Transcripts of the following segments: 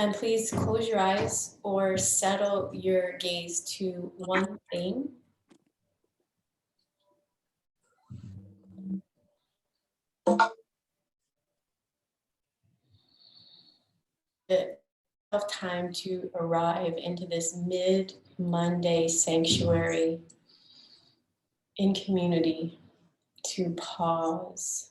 And please close your eyes or settle your gaze to one thing. Of time to arrive into this mid-Monday sanctuary in community, to pause.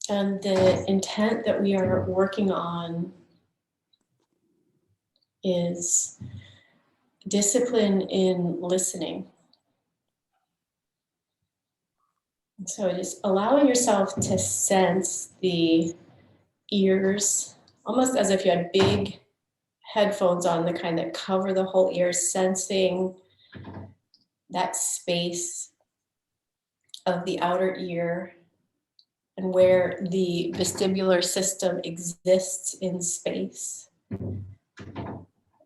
And the intent that we are working on is discipline in listening. So just allowing yourself to sense the ears, almost as if you had big headphones on, the kind that cover the whole ear, sensing that space of the outer ear and where the vestibular system exists in space.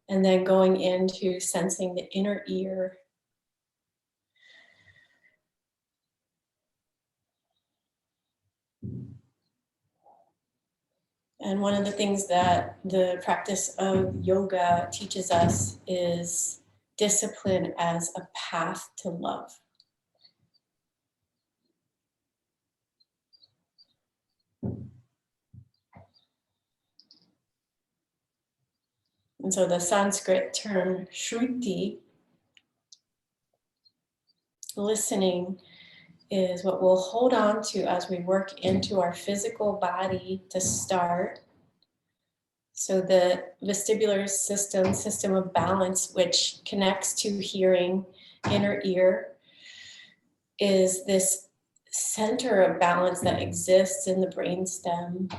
And then going into sensing the inner ear. And one of the things that the practice of yoga teaches us is discipline as a path to love. And so the Sanskrit term shruti, listening, is what we'll hold on to as we work into our physical body to start. So the vestibular system of balance, which connects to hearing, inner ear, is this center of balance that exists in the brainstem.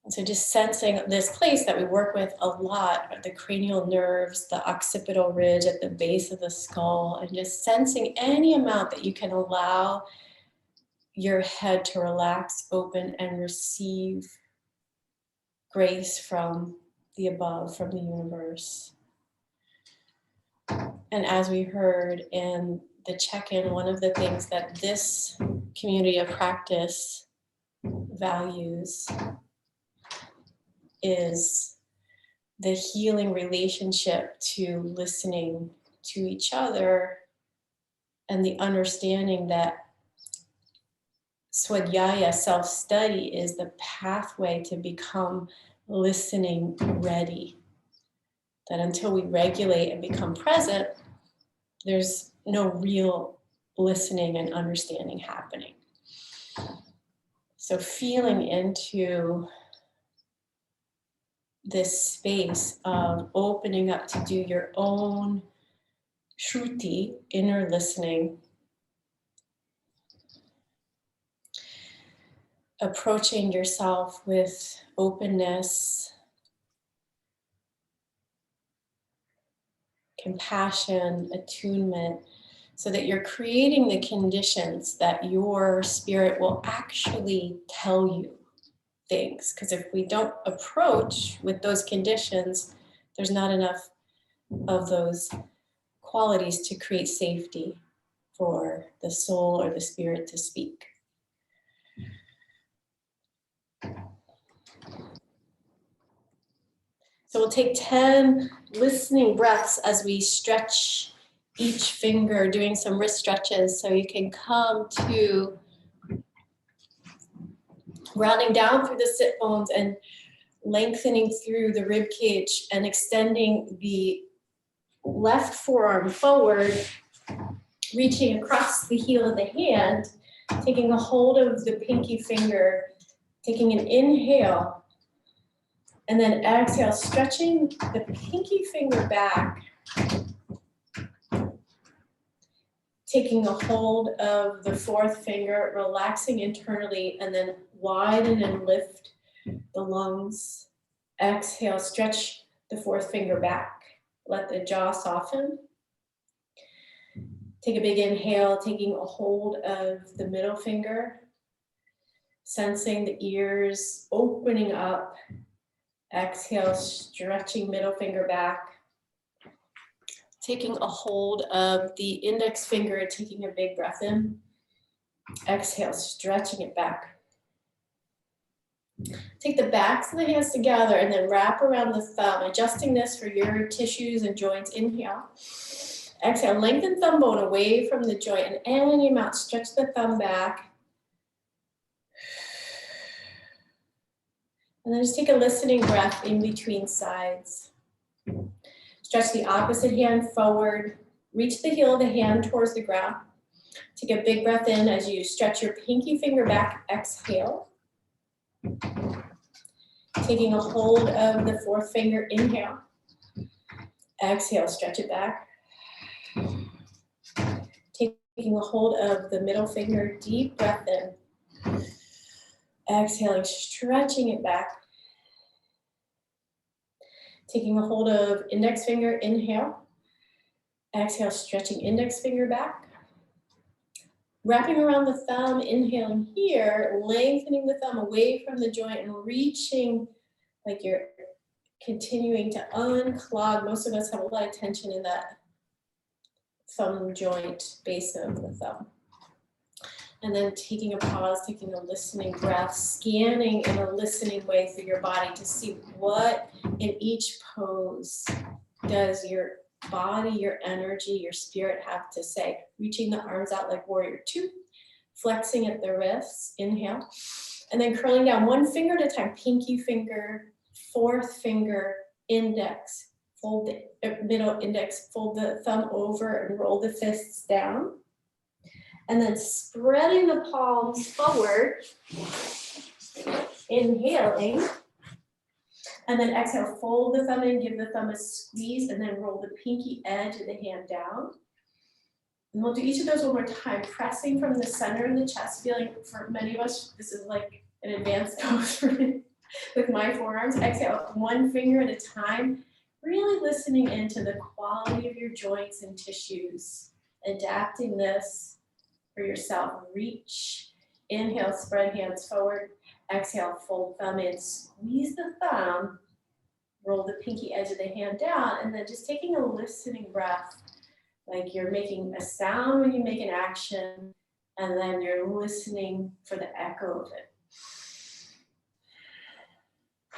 And so just sensing this place that we work with a lot, the cranial nerves, the occipital ridge at the base of the skull, and just sensing any amount that you can allow your head to relax, open, and receive grace from the above, from the universe. And as we heard in the check-in, one of the things that this community of practice values is the healing relationship to listening to each other and the understanding that swadhyaya, self-study, is the pathway to become listening ready. That until we regulate and become present, there's no real listening and understanding happening. So feeling into this space of opening up to do your own shruti, inner listening, approaching yourself with openness, compassion, attunement, so that you're creating the conditions that your spirit will actually tell you things. Because if we don't approach with those conditions, there's not enough of those qualities to create safety for the soul or the spirit to speak. So we'll take 10 listening breaths as we stretch each finger, doing some wrist stretches, so you can come to rounding down through the sit bones and lengthening through the rib cage and extending the left forearm forward, reaching across the heel of the hand, taking a hold of the pinky finger, taking an inhale, and then exhale, stretching the pinky finger back, taking a hold of the fourth finger, relaxing internally, and then widen and lift the lungs. Exhale, stretch the fourth finger back. Let the jaw soften. Take a big inhale, taking a hold of the middle finger, sensing the ears opening up. Exhale, stretching middle finger back. taking a hold of the index finger and taking a big breath in. Exhale, stretching it back. Take the backs of the hands together and then wrap around the thumb, adjusting this for your tissues and joints. Inhale. Exhale, lengthen thumb bone away from the joint, and in your mouth, stretch the thumb back. And then just take a listening breath in between sides. Stretch the opposite hand forward. Reach the heel of the hand towards the ground. Take a big breath in as you stretch your pinky finger back. Exhale. Taking a hold of the fourth finger. Inhale. Exhale, stretch it back. Taking a hold of the middle finger. Deep breath in. Exhaling, stretching it back. Taking a hold of index finger. Inhale. Exhale, stretching index finger back. Wrapping around the thumb, inhaling here, lengthening the thumb away from the joint and reaching like you're continuing to unclog. Most of us have a lot of tension in that thumb joint, base of the thumb. And then taking a pause, taking a listening breath, scanning in a listening way through your body to see what in each pose does your body, your energy, your spirit have to say. Reaching the arms out like warrior two, flexing at the wrists, inhale, and then curling down one finger at a time, pinky finger, fourth finger, index, fold the middle index, fold the thumb over and roll the fists down. And then spreading the palms forward, inhaling. And then exhale, fold the thumb in, give the thumb a squeeze, and then roll the pinky edge of the hand down. And we'll do each of those one more time, pressing from the center of the chest, feeling, for many of us, this is like an advanced pose for me with my forearms. Exhale, one finger at a time, really listening into the quality of your joints and tissues, adapting this for yourself. Reach, inhale, spread hands forward. Exhale, fold thumb in, squeeze the thumb, roll the pinky edge of the hand down, and then just taking a listening breath, like you're making a sound when you make an action, and then you're listening for the echo of it.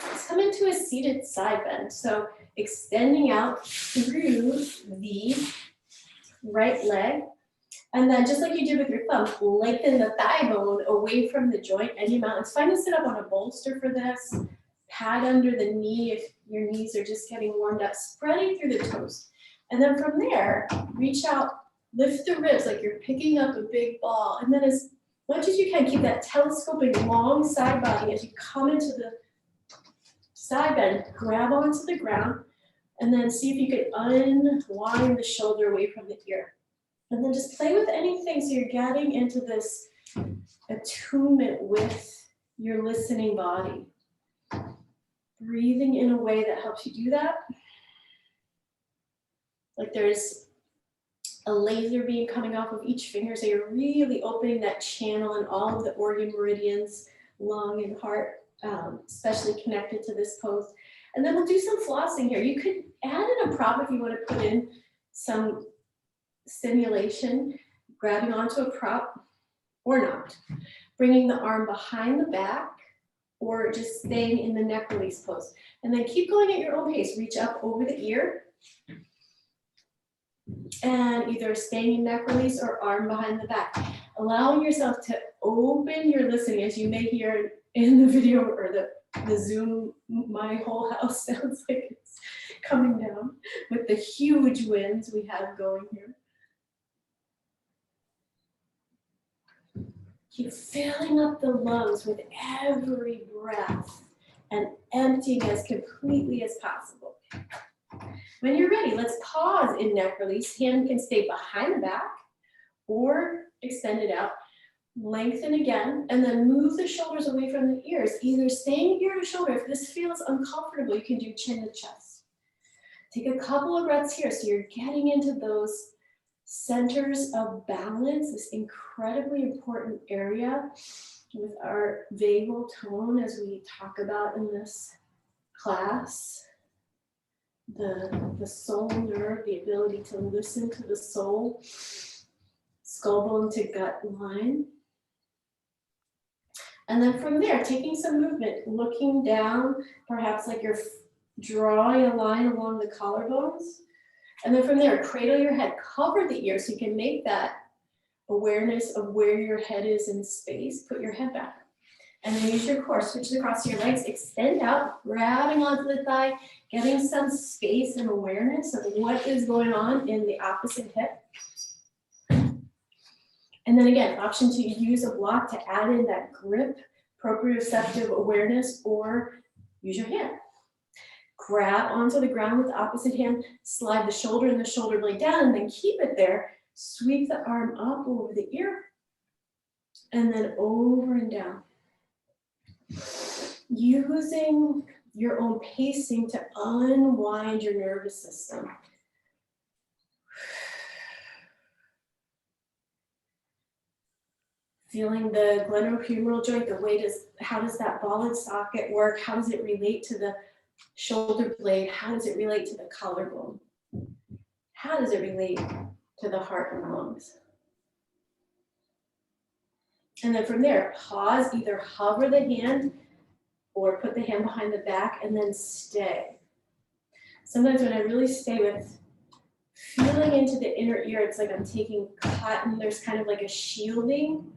Let's come into a seated side bend. So extending out through the right leg. And then just like you did with your thumb, lengthen the thigh bone away from the joint, edge your mountain. It's fine to sit up on a bolster for this. Pad under the knee if your knees are just getting warmed up, spreading through the toes. And then from there, reach out, lift the ribs like you're picking up a big ball. And then as much as you can, keep that telescoping long side body as you come into the side bend, grab onto the ground, and then see if you can unwind the shoulder away from the ear. And then just play with anything so you're getting into this attunement with your listening body. Breathing in a way that helps you do that. Like there's a laser beam coming off of each finger, so you're really opening that channel and all of the organ meridians, lung and heart, especially connected to this pose. And then we'll do some flossing here. You could add in a prop if you want to put in some stimulation, grabbing onto a prop or not. Bringing the arm behind the back or just staying in the neck release pose. And then keep going at your own pace. Reach up over the ear and either staying in neck release or arm behind the back. Allowing yourself to open your listening, as you may hear in the video or the Zoom, my whole house sounds like it's coming down with the huge winds we have going here. Keep filling up the lungs with every breath and emptying as completely as possible. When you're ready, let's pause in neck release. Hand can stay behind the back or extend it out. Lengthen again, and then move the shoulders away from the ears. Either staying ear to shoulder. If this feels uncomfortable, you can do chin to chest. Take a couple of breaths here so you're getting into those centers of balance, this incredibly important area with our vagal tone as we talk about in this class. the soul nerve, the ability to listen to the soul, skull bone to gut line. And then from there, taking some movement, looking down, perhaps like you're drawing a line along the collarbones. And then from there, cradle your head, cover the ear so you can make that awareness of where your head is in space. Put your head back. And then use your core, switch across your legs, extend out, grabbing onto the thigh, getting some space and awareness of what is going on in the opposite hip. And then again, option to use a block to add in that grip, proprioceptive awareness, or use your hand. Grab onto the ground with the opposite hand, slide the shoulder and the shoulder blade down, and then keep it there. Sweep the arm up over the ear, and then over and down. Using your own pacing to unwind your nervous system. Feeling the glenohumeral joint, how does that ball and socket work? How does it relate to the shoulder blade? How does it relate to the collarbone? How does it relate to the heart and lungs? And then from there, pause, either hover the hand or put the hand behind the back and then stay. Sometimes when I really stay with feeling into the inner ear, it's like I'm taking cotton, there's kind of like a shielding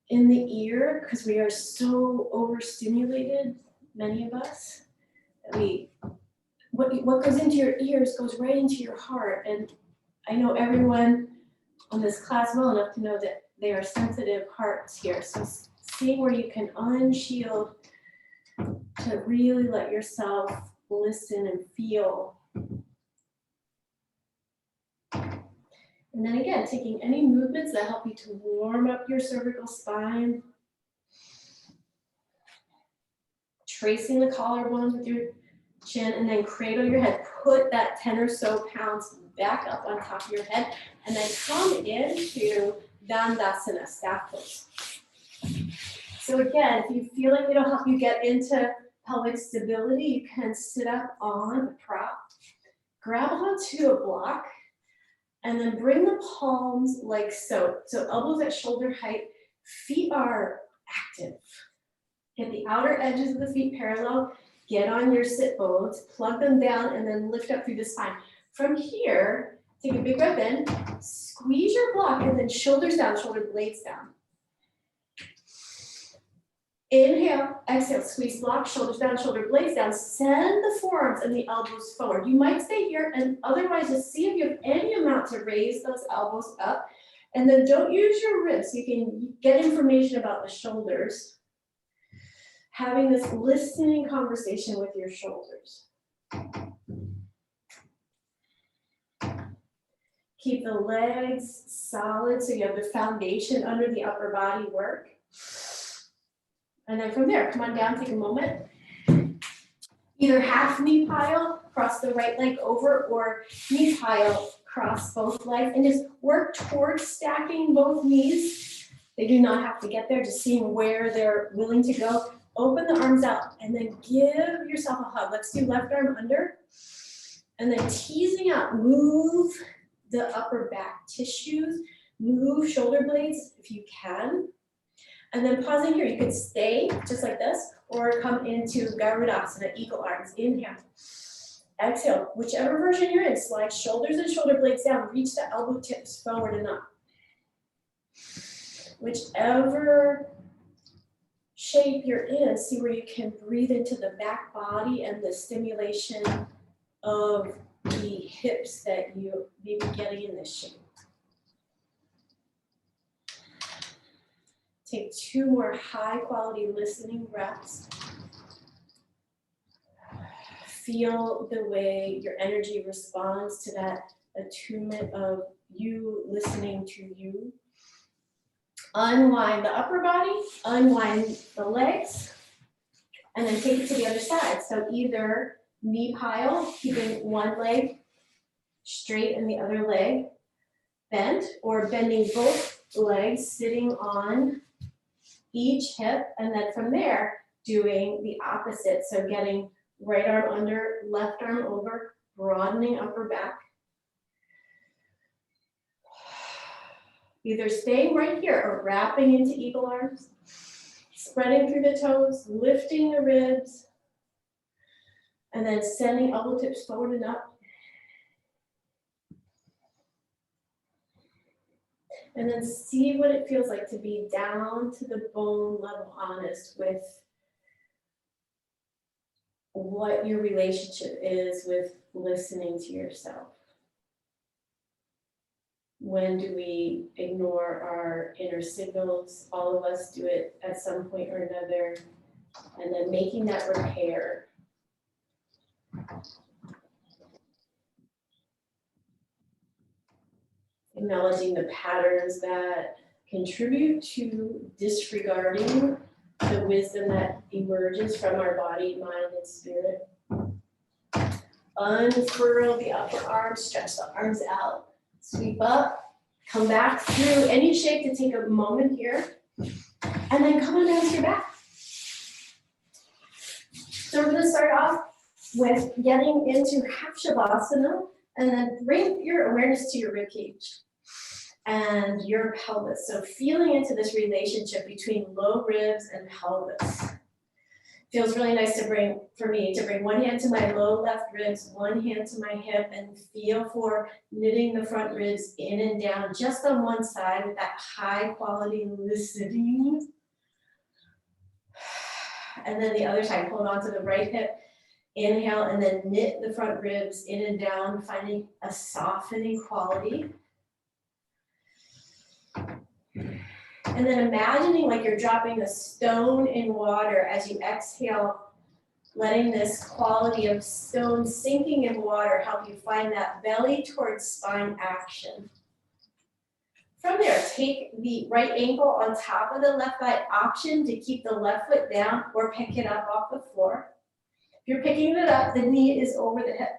in the ear because we are so overstimulated, many of us, that what goes into your ears goes right into your heart. And I know everyone on this class well enough to know that they are sensitive hearts here. So seeing where you can unshield to really let yourself listen and feel. And then again, taking any movements that help you to warm up your cervical spine. Tracing the collarbone with your chin, and then cradle your head. Put that 10 or so pounds back up on top of your head, and then come into Dandasana, staff pose. So again, if you feel like it'll help you get into pelvic stability, you can sit up on a prop, grab onto a block, and then bring the palms like so. So elbows at shoulder height, feet are active. Get the outer edges of the feet parallel, get on your sit bones, plug them down, and then lift up through the spine. From here, take a big breath in, squeeze your block, and then shoulders down, shoulder blades down. Inhale, exhale, squeeze block, shoulders down, shoulder blades down. Send the forearms and the elbows forward. You might stay here, and otherwise just see if you have any amount to raise those elbows up. And then don't use your wrists. You can get information about the shoulders. Having this listening conversation with your shoulders. Keep the legs solid so you have the foundation under the upper body work. And then from there, come on down, take a moment. Either half knee pile, cross the right leg over, or knee pile, cross both legs, and just work towards stacking both knees. They do not have to get there, just seeing where they're willing to go. Open the arms out and then give yourself a hug. Let's do left arm under. And then teasing out, move the upper back tissues, move shoulder blades if you can. And then pausing here, you could stay just like this or come into Garudasana, eagle arms. Inhale. Exhale, whichever version you're in, slide shoulders and shoulder blades down, reach the elbow tips forward and up. Whichever shape you're in, see where you can breathe into the back body and the stimulation of the hips that you may be getting in this shape. Take 2 more high quality listening breaths. Feel the way your energy responds to that attunement of you listening to you. Unwind the upper body, unwind the legs, and then take it to the other side. So either knee pile, keeping one leg straight and the other leg bent, or bending both legs, sitting on each hip, and then from there, doing the opposite. So getting Right arm under, left arm over, broadening upper back. Either staying right here or wrapping into eagle arms, spreading through the toes, lifting the ribs, and then sending elbow tips forward and up. And then see what it feels like to be down to the bone level honest with what your relationship is with listening to yourself. When do we ignore our inner signals? All of us do it at some point or another. And then making that repair. Acknowledging the patterns that contribute to disregarding the wisdom that emerges from our body, mind, and spirit. Unfurl the upper arms, stretch the arms out, sweep up, come back through any shape to take a moment here, and then come on down to your back. So we're going to start off with getting into half Shavasana, and then bring your awareness to your ribcage and your pelvis. So feeling into this relationship between low ribs and pelvis. Feels really nice to bring one hand to my low left ribs, one hand to my hip, and feel for knitting the front ribs in and down just on one side with that high quality listening. And then the other side, hold on to the right hip, inhale, and then knit the front ribs in and down, finding a softening quality. And then imagining like you're dropping a stone in water as you exhale, letting this quality of stone sinking in water help you find that belly towards spine action. From there, take the right ankle on top of the left thigh, option to keep the left foot down or pick it up off the floor. If you're picking it up, the knee is over the hip.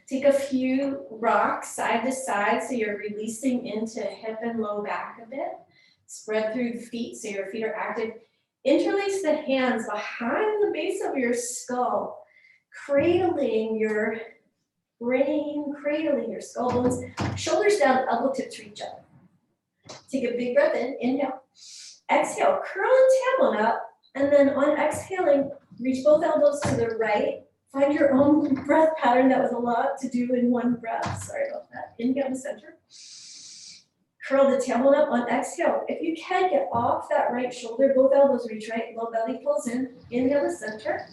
Take a few rocks side to side so you're releasing into hip and low back a bit. Spread through the feet so your feet are active. Interlace the hands behind the base of your skull, cradling your brain, cradling your skull bones. Shoulders down, elbow tips reach up. Take a big breath in, inhale. Exhale, curl the tailbone up, and then on exhaling, reach both elbows to the right. Find your own breath pattern. That was a lot to do in one breath. Sorry about that. Inhale to center. Curl the tailbone up on exhale. If you can, get off that right shoulder. Both elbows reach right. Low belly pulls in. Inhale to center.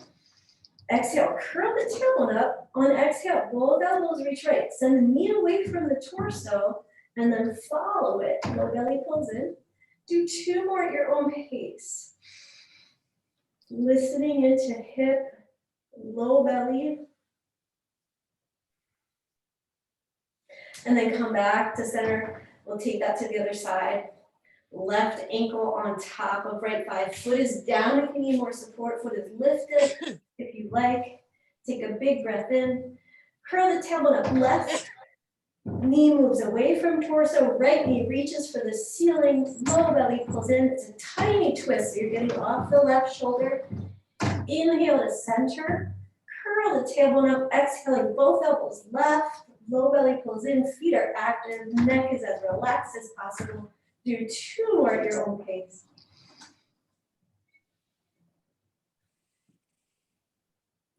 Exhale. Curl the tailbone up. On exhale, both elbows reach right. Send the knee away from the torso and then follow it. Low belly pulls in. Do two more at your own pace. Listening into hip, low belly, and then come back to center. We'll take that to the other side. Left ankle on top of right thigh. Foot is down if you need more support. Foot is lifted if you like. Take a big breath in. Curl the tailbone up. Left knee moves away from torso. Right knee reaches for the ceiling. Low belly pulls in. It's a tiny twist. So you're getting off the left shoulder. Inhale to center. Curl the tailbone up. Exhaling both elbows left. Low belly pulls in. Feet are active. Neck is as relaxed as possible. Do two more at your own pace.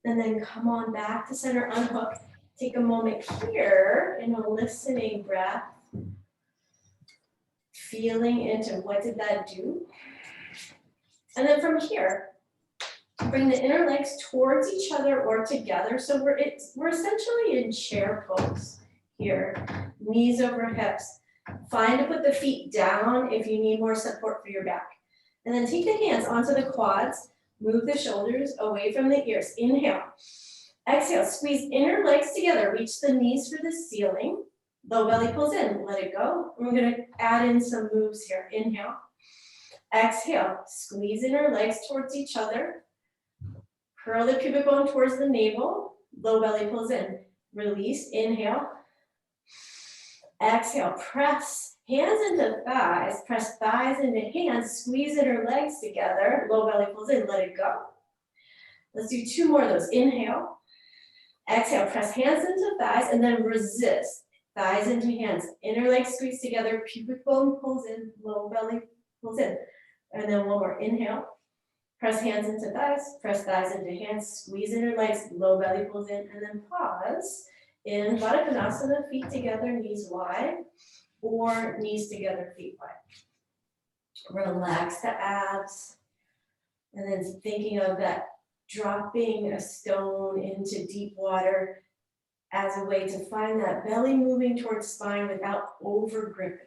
And then come on back to center, unhook. Take a moment here in a listening breath. Feeling into what did that do? And then from here, bring the inner legs towards each other or together. So we're essentially in chair pose here. Knees over hips. Find to put the feet down if you need more support for your back. And then take the hands onto the quads. Move the shoulders away from the ears. Inhale. Exhale. Squeeze inner legs together. Reach the knees for the ceiling. Low belly pulls in. Let it go. And we're going to add in some moves here. Inhale. Exhale. Squeeze inner legs towards each other. Curl the pubic bone towards the navel. Low belly pulls in. Release. Inhale. Exhale. Press hands into thighs. Press thighs into hands. Squeeze inner legs together. Low belly pulls in. Let it go. Let's do 2 more of those. Inhale. Exhale, press hands into thighs and then resist. Thighs into hands. Inner leg squeeze together, pubic bone pulls in, lower belly pulls in. And then one more. Inhale. Press hands into thighs, press thighs into hands, squeeze inner legs, low belly pulls in, and then pause. In Baddha Konasana, feet together, knees wide, or knees together, feet wide. Relax the abs, and then thinking of that dropping a stone into deep water as a way to find that belly moving towards spine without over gripping.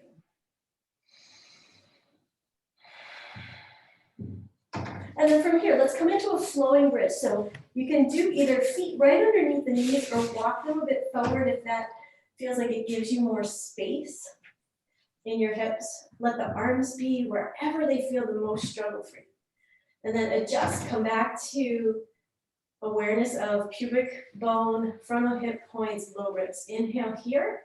And then from here, let's come into a flowing bridge. So you can do either feet right underneath the knees or walk them a bit forward if that feels like it gives you more space in your hips. Let the arms be wherever they feel the most struggle free. And then adjust, come back to awareness of pubic bone, frontal hip points, low ribs. Inhale here.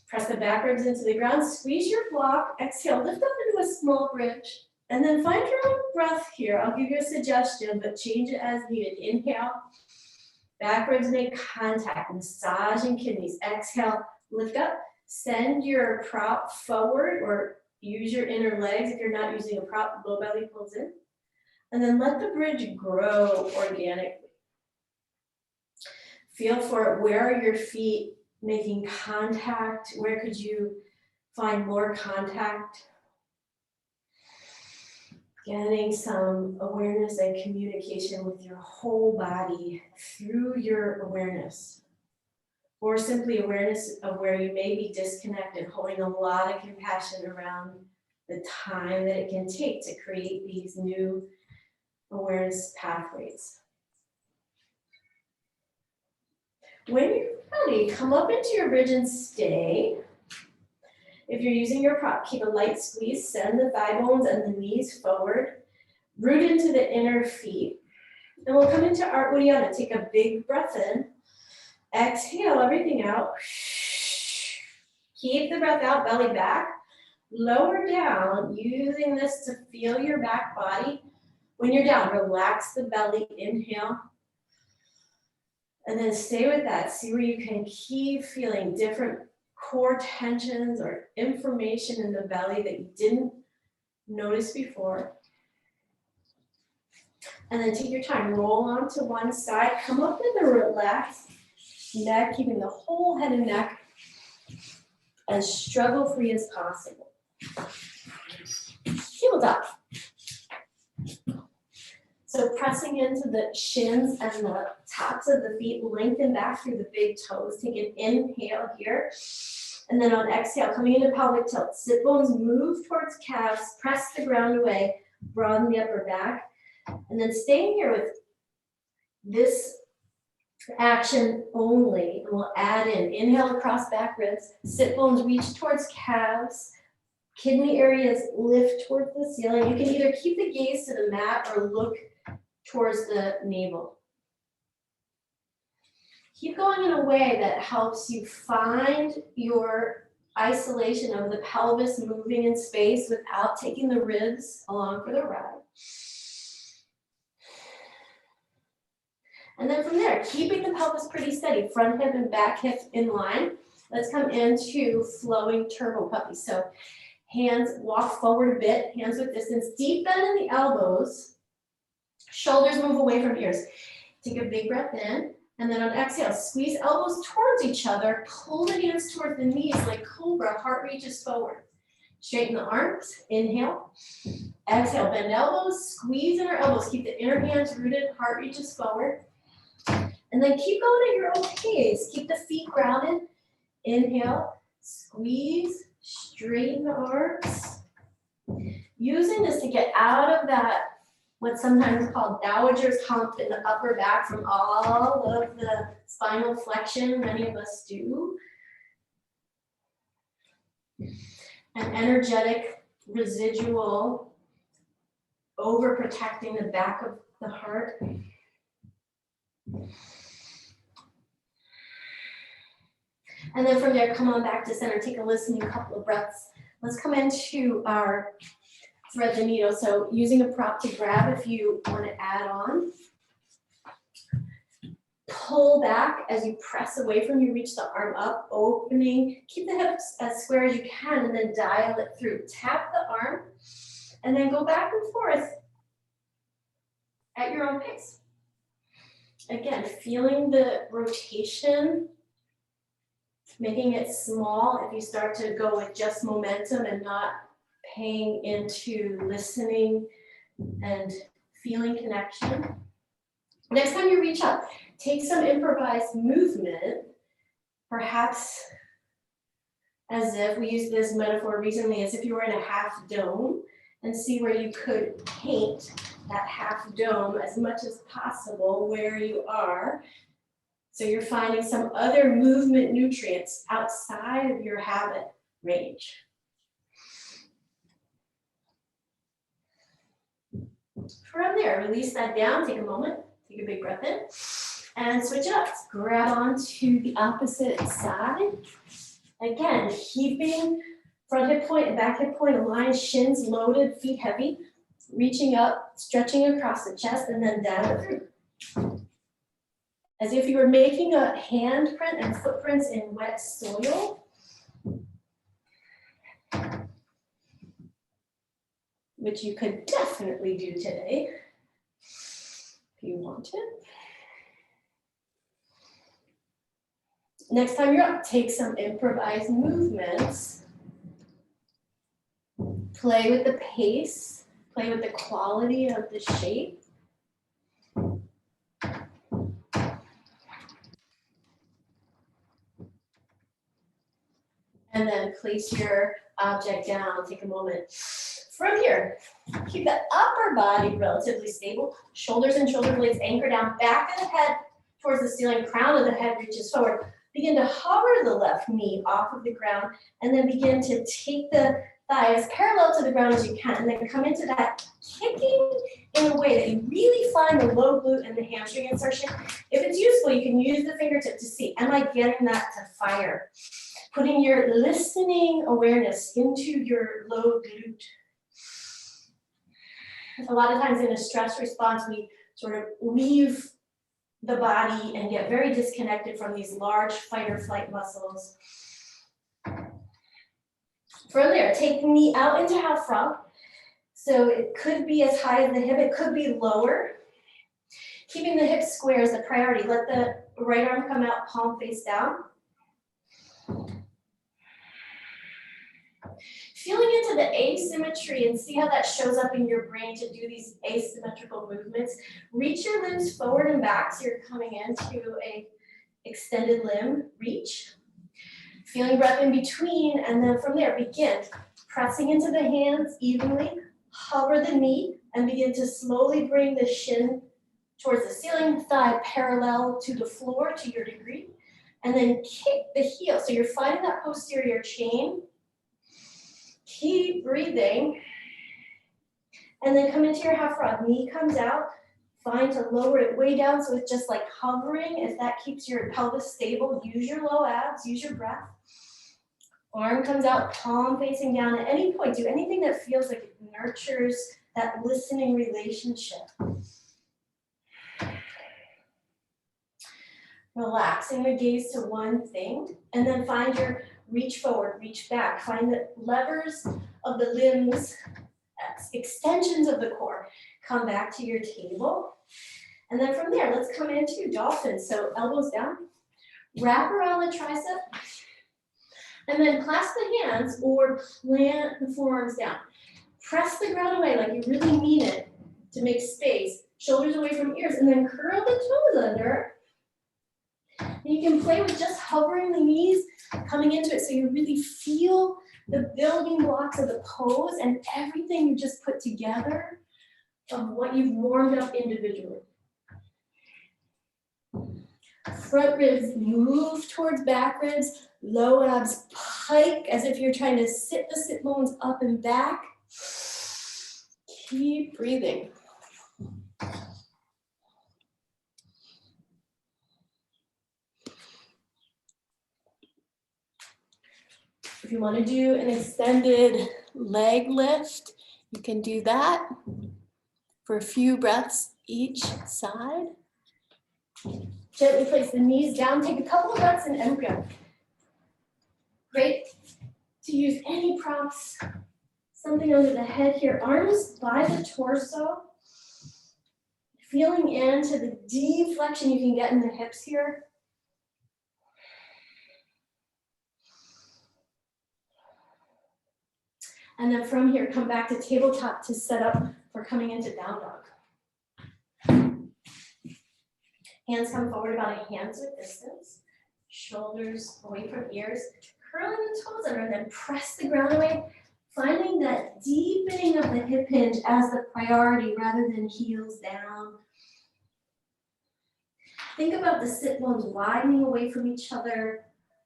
Press the back ribs into the ground. Squeeze your block. Exhale, lift up into a small bridge. And then find your own breath here. I'll give you a suggestion, but change it as needed. Inhale, back ribs make contact, massaging kidneys. Exhale, lift up, send your prop forward or use your inner legs. If you're not using a prop, low belly pulls in. And then let the bridge grow organically. Feel for it. Where are your feet making contact? Where could you find more contact? Getting some awareness and communication with your whole body through your awareness. Or simply awareness of where you may be disconnected, holding a lot of compassion around the time that it can take to create these new awareness pathways. When you're ready, come up into your bridge and stay. If you're using your prop, keep a light squeeze, send the thigh bones and the knees forward, root into the inner feet. And we'll come into our Uddiyana. Take a big breath in, exhale everything out. Keep the breath out, belly back, lower down, using this to feel your back body. When you're down, relax the belly, inhale. And then stay with that. See where you can keep feeling different core tensions or information in the belly that you didn't notice before. And then take your time, roll onto one side, come up with a relaxed neck, keeping the whole head and neck as struggle-free as possible. Tabletop. So pressing into the shins and the tops of the feet, lengthen back through the big toes. Take an inhale here. And then on exhale, coming into pelvic tilt, sit bones move towards calves, press the ground away, broaden the upper back. And then staying here with this action only, and we'll add in, inhale across back ribs, sit bones reach towards calves, kidney areas lift towards the ceiling. You can either keep the gaze to the mat or look towards the navel. Keep going in a way that helps you find your isolation of the pelvis moving in space without taking the ribs along for the ride. And then from there, keeping the pelvis pretty steady, front hip and back hip in line. Let's come into flowing turbo puppy. So hands walk forward a bit, hands with distance, deep bend in the elbows, shoulders move away from ears. Take a big breath in, and then on exhale, squeeze elbows towards each other, pull the hands towards the knees like cobra, heart reaches forward. Straighten the arms, inhale. Exhale, bend elbows, squeeze inner elbows, keep the inner hands rooted, heart reaches forward. And then keep going at your own pace. Keep the feet grounded. Inhale, squeeze, straighten the arms. Using this to get out of that, what's sometimes called dowager's hump in the upper back from all of the spinal flexion many of us do. An energetic residual overprotecting the back of the heart. And then from there, come on back to center, take a listening couple of breaths. Let's come into our thread the needle. So using a prop to grab if you want to add on. pull back as you press away from you, reach the arm up, opening. Keep the hips as square as you can and then dial it through. Tap the arm and then go back and forth at your own pace. Again, feeling the rotation, making it small if you start to go with just momentum and not paying into listening and feeling connection. Next time you reach up, take some improvised movement, perhaps as if, we used this metaphor recently, as if you were in a half dome, and see where you could paint that half dome as much as possible where you are. So you're finding some other movement nutrients outside of your habit range. From there, release that down, take a moment. Take a big breath in and switch it up. Grab onto the opposite side. Again, keeping front hip point and back hip point aligned, shins loaded, feet heavy. Reaching up, stretching across the chest, and then down it through. As if you were making a handprint and footprints in wet soil. Which you could definitely do today. You want it. Next time you're up, take some improvised movements. Play with the pace, play with the quality of the shape. And then place your object down, take a moment. From here, keep the upper body relatively stable. Shoulders and shoulder blades anchor down, back of the head towards the ceiling, crown of the head reaches forward. Begin to hover the left knee off of the ground and then begin to take the thigh as parallel to the ground as you can and then come into that kicking in a way that you really find the low glute and the hamstring insertion. If it's useful, you can use the fingertip to see, am I getting that to fire? Putting your listening awareness into your low glute. A lot of times in a stress response, we sort of leave the body and get very disconnected from these large fight or flight muscles. From there, take the knee out into half frog. So it could be as high as the hip, it could be lower. Keeping the hips square is the priority. Let the right arm come out, palm face down. Feeling into the asymmetry and see how that shows up in your brain to do these asymmetrical movements. Reach your limbs forward and back so you're coming into a extended limb reach. Feeling breath in between, and then from there begin pressing into the hands evenly, hover the knee, and begin to slowly bring the shin towards the ceiling, thigh parallel to the floor to your degree, and then kick the heel. So you're finding that posterior chain. Keep breathing, and then come into your half frog. Knee comes out, find to lower it way down so it's just like hovering. If that keeps your pelvis stable, use your low abs, use your breath. Arm comes out, palm facing down. At any point, do anything that feels like it nurtures that listening relationship. Relaxing the gaze to one thing, and then find your reach forward, reach back. Find the levers of the limbs, extensions of the core. Come back to your table. And then from there, let's come into dolphin. So elbows down, wrap around the tricep, and then clasp the hands or plant the forearms down. Press the ground away like you really mean it to make space. Shoulders away from ears, and then curl the toes under. And you can play with just hovering the knees, coming into it so you really feel the building blocks of the pose and everything you just put together of what you've warmed up individually. Front ribs move towards back ribs, low abs pike as if you're trying to sit the sit bones up and back. Keep breathing. If you want to do an extended leg lift, you can do that for a few breaths each side. Gently place the knees down. Take a couple of breaths in embryo. Great to use any props. Something under the head here. Arms by the torso. Feeling into the deep flexion you can get in the hips here. And then from here, come back to tabletop to set up for coming into down dog. Hands come forward about a hand's width distance. Shoulders away from ears. Curling the toes under and then press the ground away. Finding that deepening of the hip hinge as the priority rather than heels down. Think about the sit bones widening away from each other.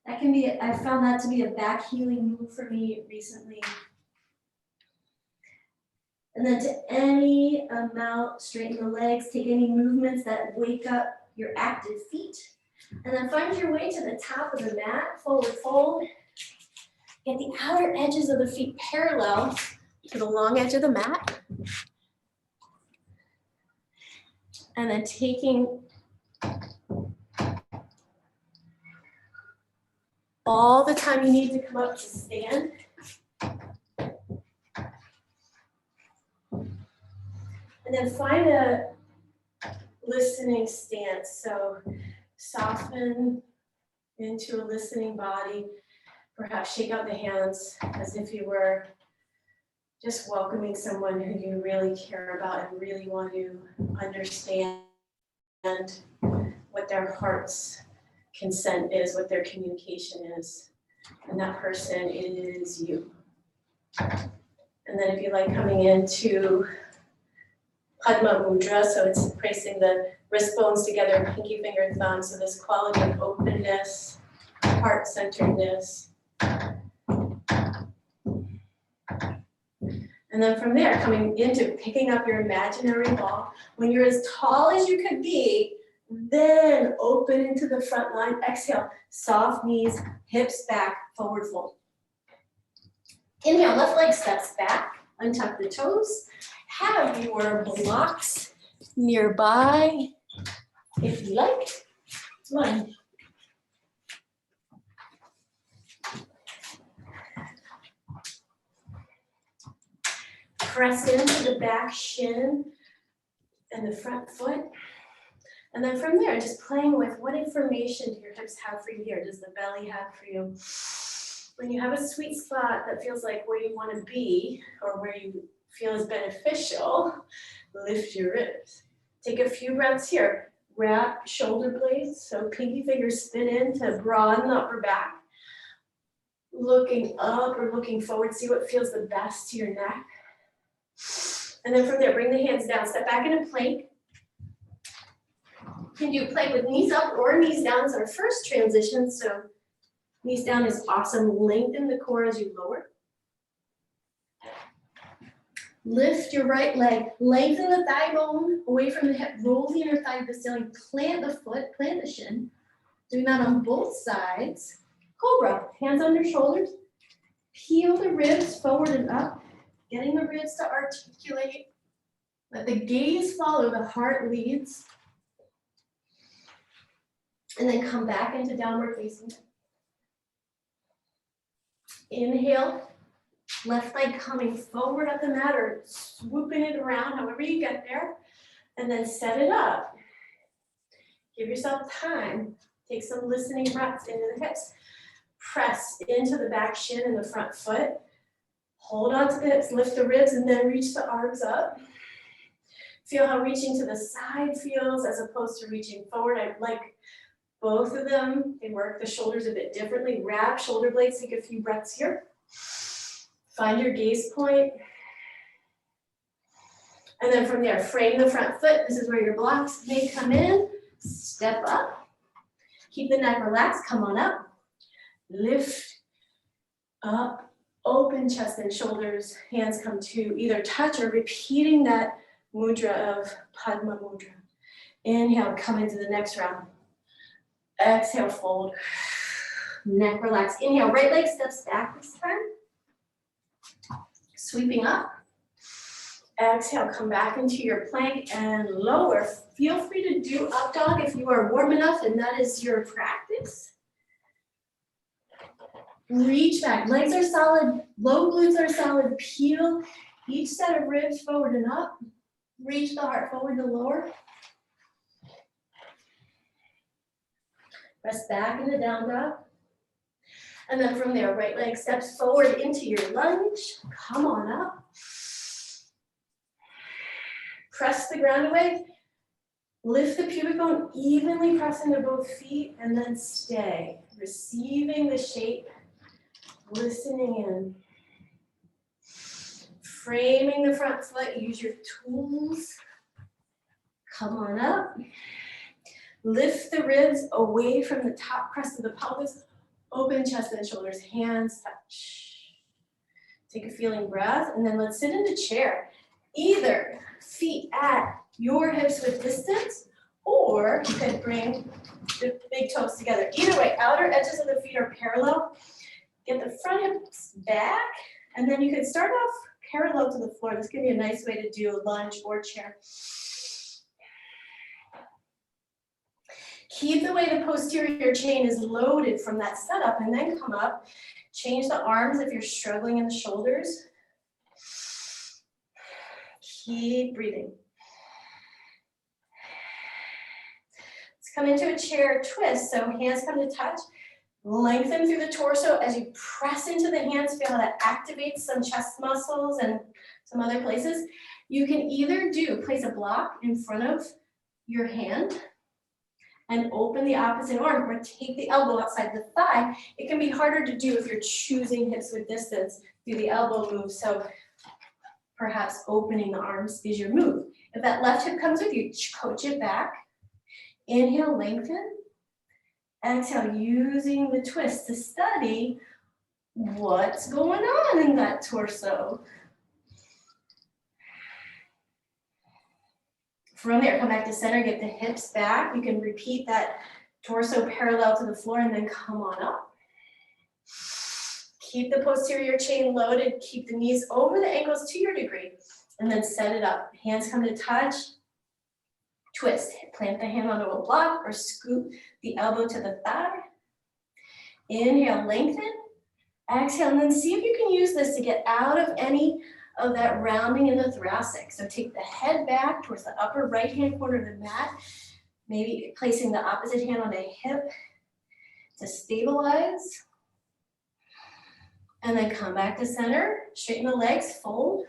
That can be, I found that to be a back healing move for me recently. And then to any amount, straighten the legs, take any movements that wake up your active feet. And then find your way to the top of the mat, forward fold. Get the outer edges of the feet parallel to the long edge of the mat. And then taking all the time you need to come up to stand. And then find a listening stance. So soften into a listening body. Perhaps shake out the hands as if you were just welcoming someone who you really care about and really want to understand what their heart's consent is, what their communication is. And that person is you. And then if you like coming into Padma Mudra, so it's placing the wrist bones together, pinky finger, thumb, so this quality of openness, heart-centeredness. And then from there, coming into picking up your imaginary ball. When you're as tall as you could be, then open into the front line. Exhale, soft knees, hips back, forward fold. Inhale, left leg steps back, untuck the toes. Have your blocks nearby, if you like. One. Press into the back shin and the front foot. And then from there, just playing with what information do your hips have for you here? Does the belly have for you? When you have a sweet spot that feels like where you want to be or where you feel is beneficial, lift your ribs. Take a few breaths here. Wrap shoulder blades, so pinky fingers spin in to broaden the upper back. Looking up or looking forward, see what feels the best to your neck. And then from there, bring the hands down, step back into plank. You can do plank with knees up or knees down as our first transition. So knees down is awesome. Lengthen the core as you lower. Lift your right leg, lengthen the thigh bone away from the hip, roll the inner thigh to the ceiling, plant the foot, plant the shin. Doing that on both sides. Cobra, hands on your shoulders. Peel the ribs forward and up, getting the ribs to articulate. Let the gaze follow, the heart leads. And then come back into downward facing. Inhale. Left leg coming forward up the mat or swooping it around, however you get there. And then set it up. Give yourself time. Take some listening breaths into the hips. Press into the back shin and the front foot. Hold on to the hips, lift the ribs, and then reach the arms up. Feel how reaching to the side feels as opposed to reaching forward. I like both of them. They work the shoulders a bit differently. Wrap shoulder blades, take a few breaths here. Find your gaze point. And then from there, frame the front foot. This is where your blocks may come in. Step up. Keep the neck relaxed. Come on up. Lift up. Open chest and shoulders. Hands come to either touch or repeating that mudra of Padma Mudra. Inhale, come into the next round. Exhale, fold. Neck relax. Inhale, right leg steps back this time. Sweeping up. Exhale, come back into your plank and lower Feel free to do up dog if you are warm enough and that is your practice. Reach back, legs are solid, low glutes are solid, peel each set of ribs forward and up. Reach the heart forward to lower. Press back into down dog. And then from there, right leg steps forward into your lunge. Come on up. Press the ground away. Lift the pubic bone, evenly press into both feet, and then stay. Receiving the shape, listening in. Framing the front foot, use your tools. Come on up. Lift the ribs away from the top crest of the pelvis. Open chest and shoulders, hands touch. Take a feeling breath, and then let's sit in the chair. Either feet at your hips width distance, or you could bring the big toes together. Either way, outer edges of the feet are parallel. Get the front hips back, and then you can start off parallel to the floor. This can be a nice way to do a lunge or chair. Keep the way the posterior chain is loaded from that setup, and then come up. Change the arms if you're struggling in the shoulders. Keep breathing. Let's come into a chair twist. So hands come to touch. Lengthen through the torso as you press into the hands. Feel how that activates some chest muscles and some other places. You can either place a block in front of your hand and open the opposite arm, or take the elbow outside the thigh. It can be harder to do if you're choosing hips with distance through the elbow move. So perhaps opening the arms is your move. If that left hip comes with you, coach it back. Inhale, lengthen. Exhale, using the twist to study what's going on in that torso. From there, come back to center, get the hips back. You can repeat that torso parallel to the floor and then come on up. Keep the posterior chain loaded. Keep the knees over the ankles to your degree. And then set it up. Hands come to touch. Twist. Plant the hand onto a block or scoop the elbow to the thigh. Inhale, lengthen. Exhale, and then see if you can use this to get out of any of that rounding in the thoracic. So take the head back towards the upper right-hand corner of the mat, maybe placing the opposite hand on a hip to stabilize. And then come back to center, straighten the legs, fold.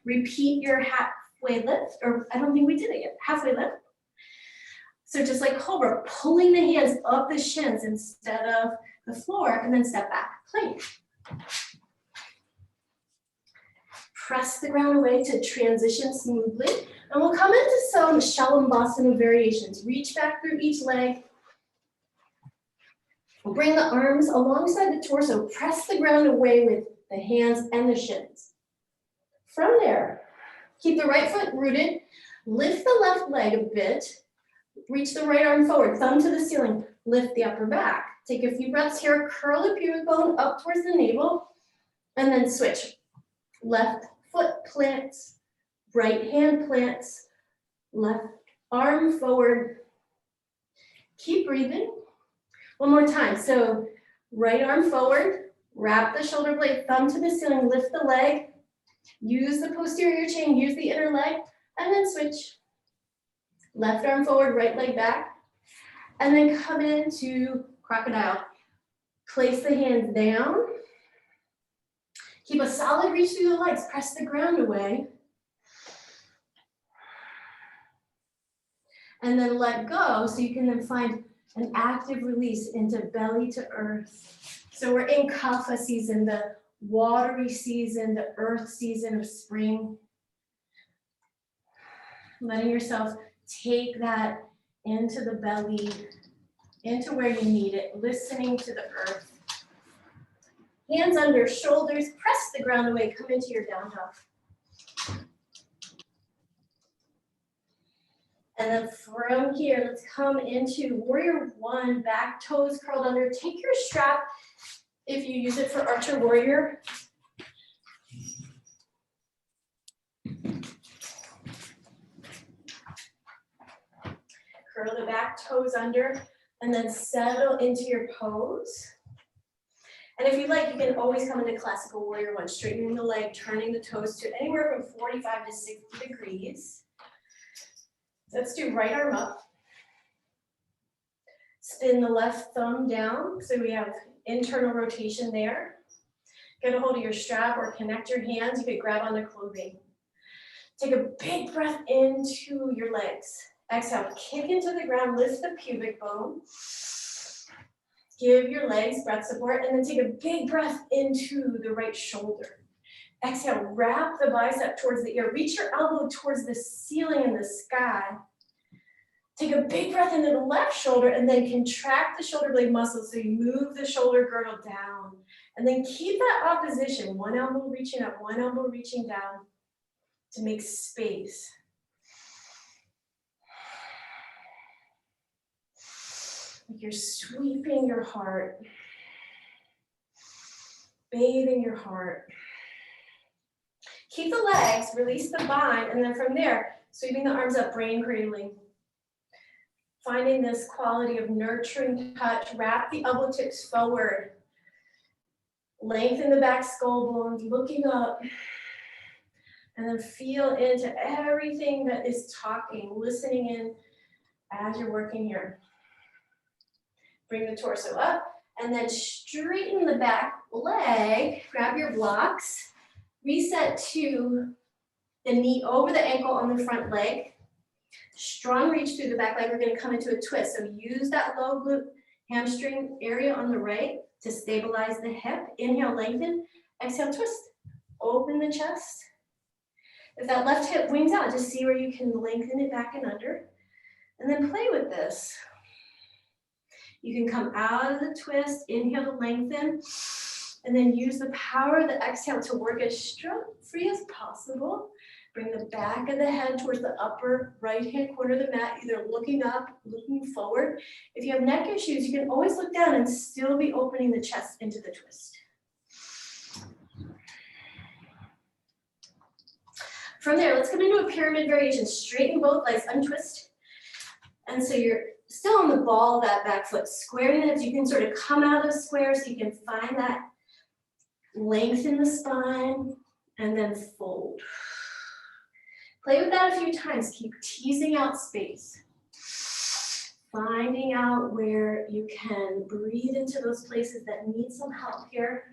Repeat your halfway lift, or I don't think we did it yet, halfway lift. So just like Cobra, pulling the hands up the shins instead of the floor, and then step back, plank. Press the ground away to transition smoothly. And we'll come into some Shalabhasana variations. Reach back through each leg. Bring the arms alongside the torso. Press the ground away with the hands and the shins. From there, keep the right foot rooted. Lift the left leg a bit. Reach the right arm forward, thumb to the ceiling. Lift the upper back. Take a few breaths here. Curl the pubic bone up towards the navel. And then switch. Left foot plants, right hand plants, left arm forward. Keep breathing. One more time. So right arm forward, wrap the shoulder blade, thumb to the ceiling, lift the leg, use the posterior chain, use the inner leg, and then switch. Left arm forward, right leg back, and then come into crocodile. Place the hands down. Keep a solid reach through the legs. Press the ground away. And then let go so you can then find an active release into belly to earth. So we're in kapha season, the watery season, the earth season of spring. Letting yourself take that into the belly, into where you need it, listening to the earth. Hands under shoulders, press the ground away, come into your down dog. And then from here, let's come into warrior one, back toes curled under. Take your strap, if you use it for archer warrior. Curl the back toes under and then settle into your pose. And if you like, you can always come into classical warrior one, straightening the leg, turning the toes to anywhere from 45 to 60 degrees. Let's do right arm up. Spin the left thumb down, so we have internal rotation there. Get a hold of your strap or connect your hands. You could grab on the clothing. Take a big breath into your legs. Exhale, kick into the ground, lift the pubic bone. Give your legs breath support, and then take a big breath into the right shoulder. Exhale, wrap the bicep towards the ear. Reach your elbow towards the ceiling in the sky. Take a big breath into the left shoulder and then contract the shoulder blade muscles so you move the shoulder girdle down. And then keep that opposition, one elbow reaching up, one elbow reaching down to make space. Like you're sweeping your heart, bathing your heart. Keep the legs, release the bind, and then from there, sweeping the arms up, brain cradling. Finding this quality of nurturing touch, wrap the elbow tips forward. Lengthen the back skull bones, looking up. And then feel into everything that is talking, listening in as you're working here. Bring the torso up, and then straighten the back leg. Grab your blocks. Reset to the knee over the ankle on the front leg. Strong reach through the back leg. We're going to come into a twist. So use that low glute hamstring area on the right to stabilize the hip. Inhale, lengthen. Exhale, twist. Open the chest. If that left hip wings out, just see where you can lengthen it back and under. And then play with this. You can come out of the twist, inhale to lengthen, and then use the power of the exhale to work as stroke-free as possible. Bring the back of the head towards the upper right-hand corner of the mat, either looking up, looking forward. If you have neck issues, you can always look down and still be opening the chest into the twist. From there, let's come into a pyramid variation. Straighten both legs, untwist. And so you're still on the ball of that back foot. Square the hips. You can sort of come out of square so you can find that length in the spine and then fold. Play with that a few times. Keep teasing out space. Finding out where you can breathe into those places that need some help here.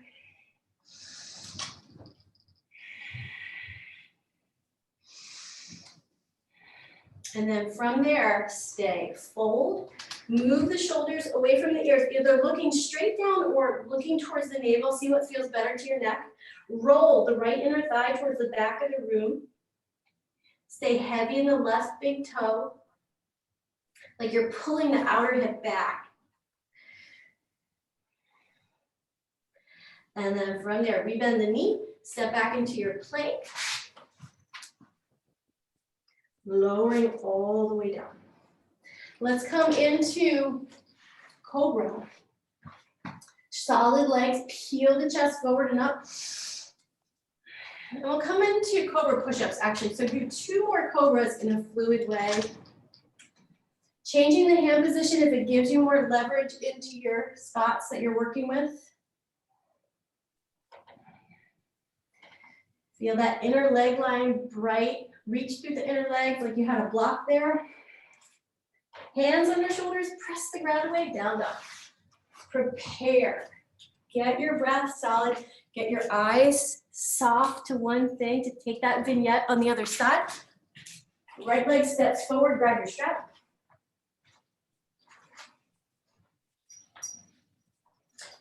And then from there, stay, fold, move the shoulders away from the ears, either looking straight down or looking towards the navel. See what feels better to your neck. Roll the right inner thigh towards the back of the room. Stay heavy in the left big toe, like you're pulling the outer hip back. And then from there, rebend the knee, step back into your plank. Lowering all the way down. Let's come into cobra. Solid legs, peel the chest forward and up. And we'll come into cobra push-ups actually. So do 2 more cobras in a fluid way. Changing the hand position if it gives you more leverage into your spots that you're working with. Feel that inner leg line bright. Reach through the inner legs like you had a block there. Hands on your shoulders, press the ground away, down dog. Prepare. Get your breath solid. Get your eyes soft to one thing to take that vignette on the other side. Right leg steps forward, grab your strap.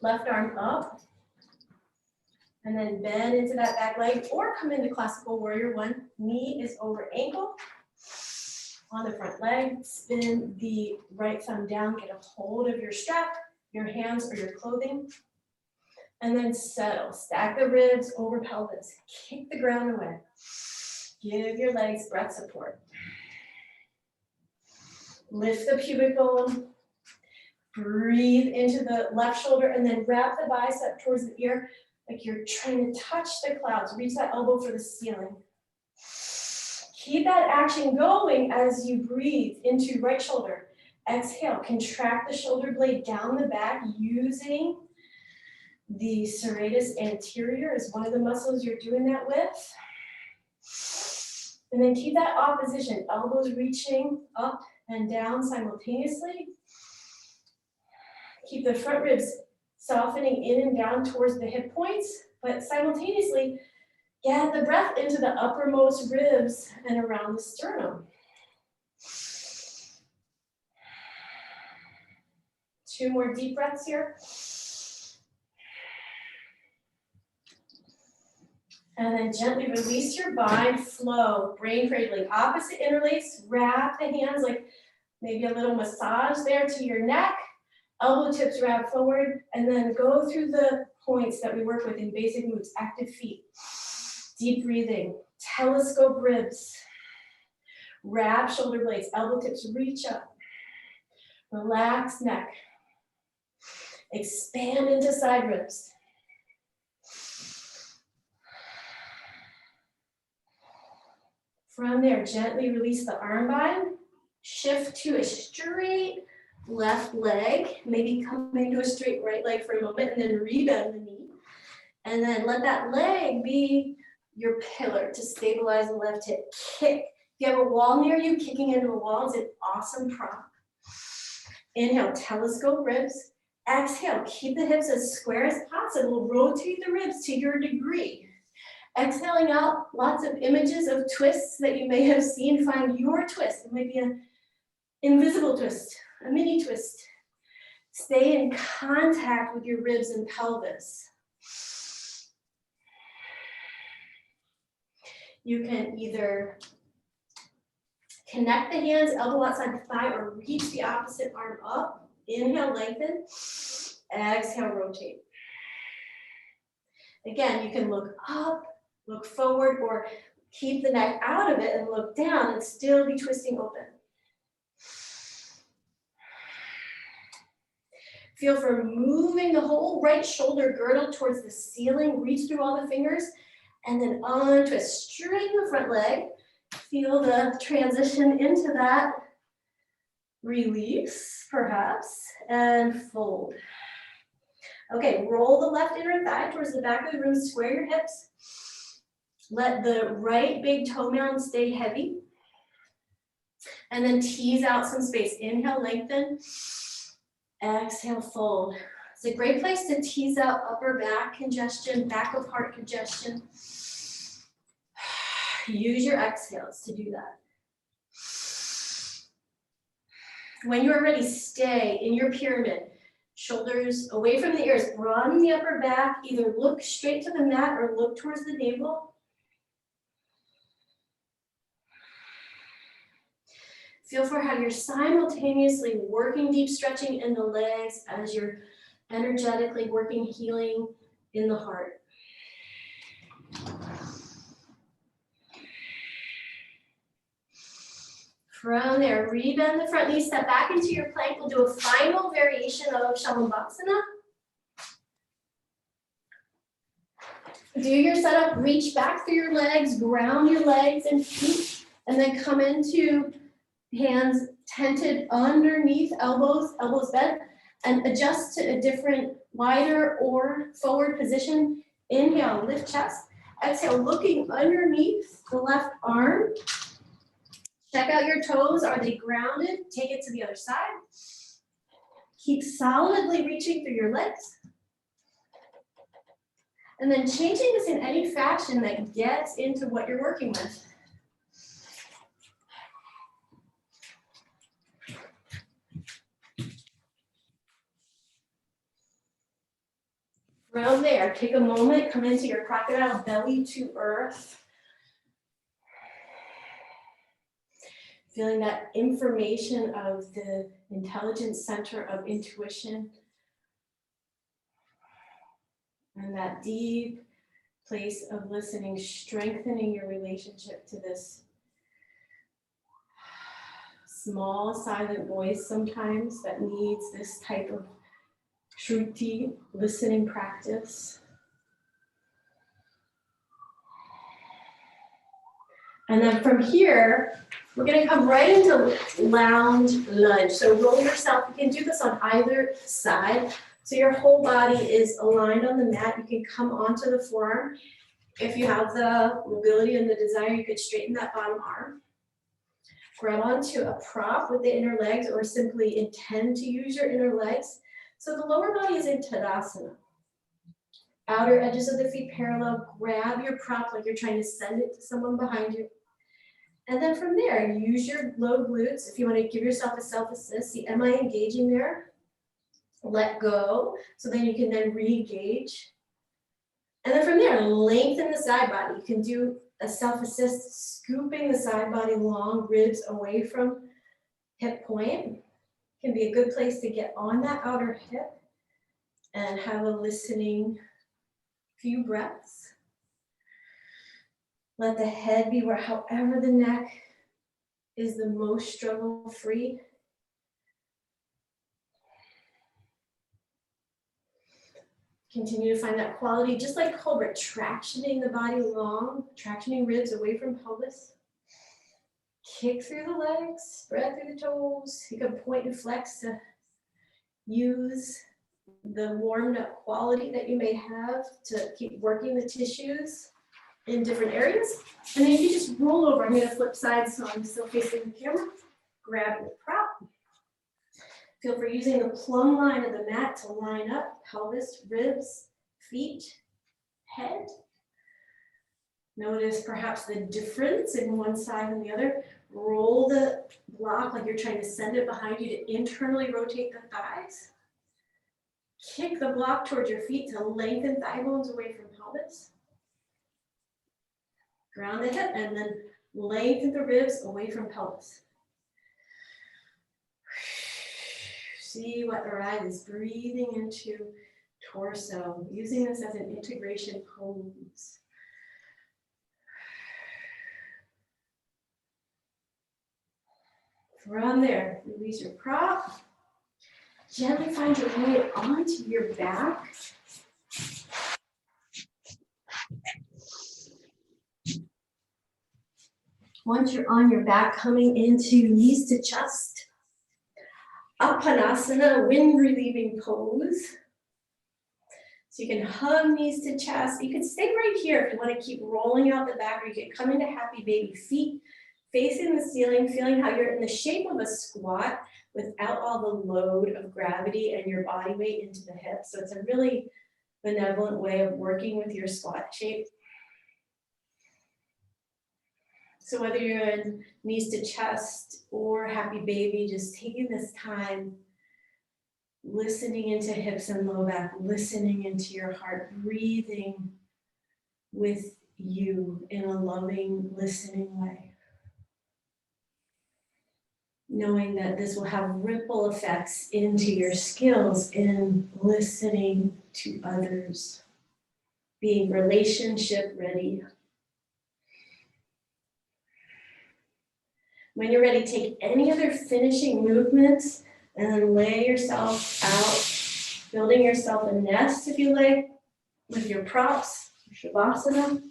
Left arm up. And then bend into that back leg or come into classical warrior one. Knee is over ankle. On the front leg, spin the right thumb down, get a hold of your strap, your hands or your clothing. And then settle, stack the ribs over pelvis, kick the ground away. Give your legs breath support. Lift the pubic bone. Breathe into the left shoulder and then wrap the bicep towards the ear. Like you're trying to touch the clouds, reach that elbow for the ceiling. Keep that action going as you breathe into right shoulder. Exhale, contract the shoulder blade down the back using the serratus anterior is one of the muscles you're doing that with. And then keep that opposition, elbows reaching up and down simultaneously. Keep the front ribs softening in and down towards the hip points, but simultaneously get the breath into the uppermost ribs and around the sternum. 2 more deep breaths here. And then gently release your bind, flow, brain cradling, opposite interlace, wrap the hands like maybe a little massage there to your neck, elbow tips wrap forward, and then go through the points that we work with in basic moves, active feet, deep breathing, telescope ribs, wrap shoulder blades, elbow tips reach up, relax neck, expand into side ribs. From there, gently release the arm bind, shift to a straight left leg, maybe come into a straight right leg for a moment, and then rebend the knee. And then let that leg be your pillar to stabilize the left hip. Kick. If you have a wall near you, kicking into a wall is an awesome prop. Inhale, telescope ribs. Exhale, keep the hips as square as possible. Rotate the ribs to your degree. Exhaling out, lots of images of twists that you may have seen. Find your twist. It might be an invisible twist, a mini twist. Stay in contact with your ribs and pelvis. You can either connect the hands, elbow outside the thigh, or reach the opposite arm up. Inhale, lengthen. Exhale, rotate. Again, you can look up, look forward, or keep the neck out of it and look down and still be twisting open. Feel for moving the whole right shoulder girdle towards the ceiling. Reach through all the fingers and then untwist. Straighten the front leg. Feel the transition into that. Release, perhaps, and fold. Okay, roll the left inner thigh towards the back of the room. Square your hips. Let the right big toe mound stay heavy. And then tease out some space. Inhale, lengthen. Exhale, fold. It's a great place to tease out upper back congestion, back of heart congestion. Use your exhales to do that. When you are ready, stay in your pyramid. Shoulders away from the ears. Broaden the upper back. Either look straight to the mat or look towards the navel. Feel for how you're simultaneously working deep stretching in the legs as you're energetically working healing in the heart. From there, rebend the front knee, step back into your plank. We'll do a final variation of Shalabhasana. Do your setup, reach back through your legs, ground your legs and feet, and then come into hands tented underneath elbows, elbows bent, and adjust to a different wider or forward position. Inhale, lift chest. Exhale, looking underneath the left arm. Check out your toes. Are they grounded? Take it to the other side. Keep solidly reaching through your legs. And then changing this in any fashion that gets into what you're working with. From there, take a moment, come into your crocodile belly to earth. Feeling that information of the intelligence center of intuition. And that deep place of listening, strengthening your relationship to this small silent voice sometimes that needs this type of shruti, listening practice. And then from here, we're gonna come right into lounge lunge. So roll yourself, you can do this on either side. So your whole body is aligned on the mat. You can come onto the forearm. If you have the mobility and the desire, you could straighten that bottom arm. Grab onto a prop with the inner legs or simply intend to use your inner legs. So the lower body is in Tadasana. Outer edges of the feet parallel, grab your prop like you're trying to send it to someone behind you. And then from there, use your low glutes. If you want to give yourself a self-assist, see, am I engaging there? Let go. So then you can then re-engage. And then from there, lengthen the side body. You can do a self-assist, scooping the side body long, ribs away from hip point. Can be a good place to get on that outer hip and have a listening few breaths. Let the head be where, however the neck is the most struggle-free. Continue to find that quality, just like Cobra, tractioning the body long, tractioning ribs away from pelvis. Kick through the legs, spread through the toes. You can point and flex to use the warmed up quality that you may have to keep working the tissues in different areas. And then you can just roll over. I'm going to flip sides so I'm still facing the camera. Grab your prop. Feel free using the plumb line of the mat to line up pelvis, ribs, feet, head. Notice perhaps the difference in one side and the other. Roll the block like you're trying to send it behind you to internally rotate the thighs. Kick the block towards your feet to lengthen thigh bones away from pelvis. Ground the hip and then lengthen the ribs away from pelvis. See what arises, breathing into torso, using this as an integration pose. From there, release your prop. Gently find your way onto your back. Once you're on your back, coming into knees to chest. Uttanasana, wind relieving pose. So you can hug knees to chest. You can stay right here if you want to keep rolling out the back, or you can come into happy baby, feet facing the ceiling, feeling how you're in the shape of a squat without all the load of gravity and your body weight into the hips. So it's a really benevolent way of working with your squat shape. So whether you're in knees to chest or happy baby, just taking this time, listening into hips and low back, listening into your heart, breathing with you in a loving, listening way. Knowing that this will have ripple effects into your skills in listening to others, being relationship ready. When you're ready, take any other finishing movements and then lay yourself out, building yourself a nest, if you like, with your props, Shavasana.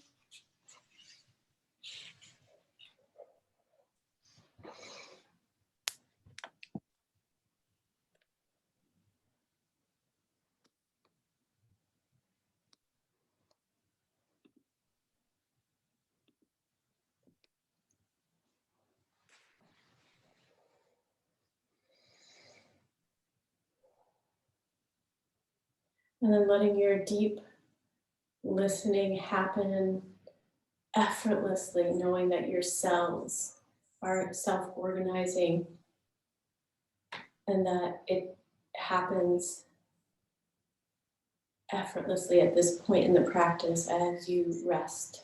And then letting your deep listening happen effortlessly, knowing that your cells are self-organizing and that it happens effortlessly at this point in the practice as you rest.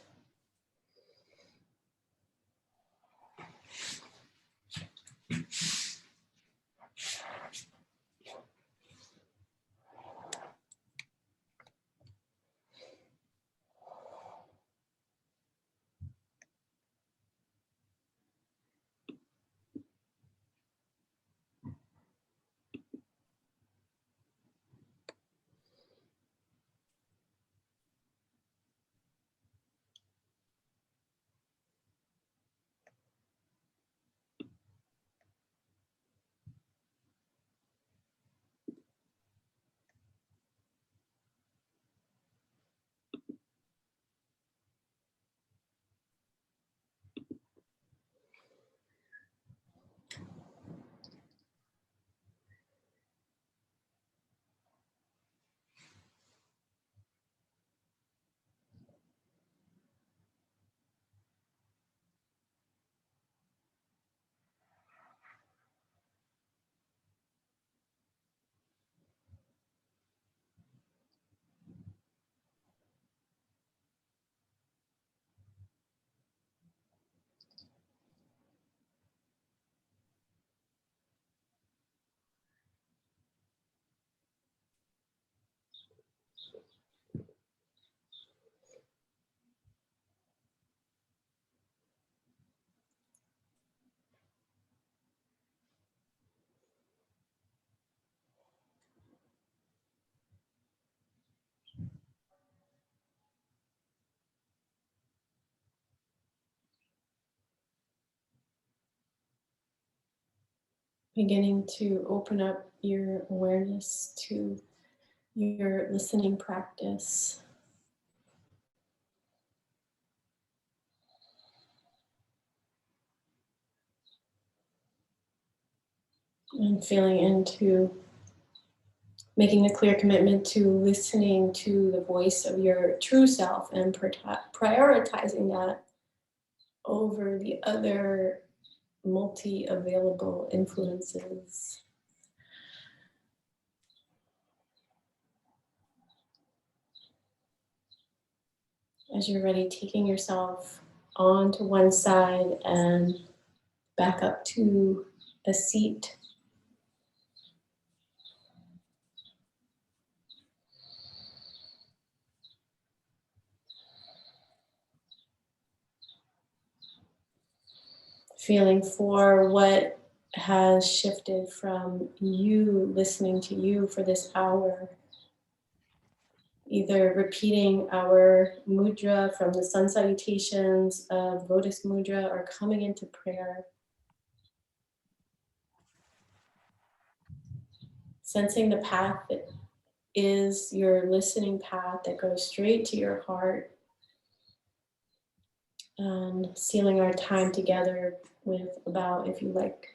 Beginning to open up your awareness to your listening practice. And feeling into making a clear commitment to listening to the voice of your true self and prioritizing that over the other multi-available influences. As you're ready, taking yourself onto one side and back up to a seat. Feeling for what has shifted from you listening to you for this hour. Either repeating our mudra from the sun salutations of Lotus Mudra or coming into prayer. Sensing the path that is your listening path that goes straight to your heart. And sealing our time together with about, if you like,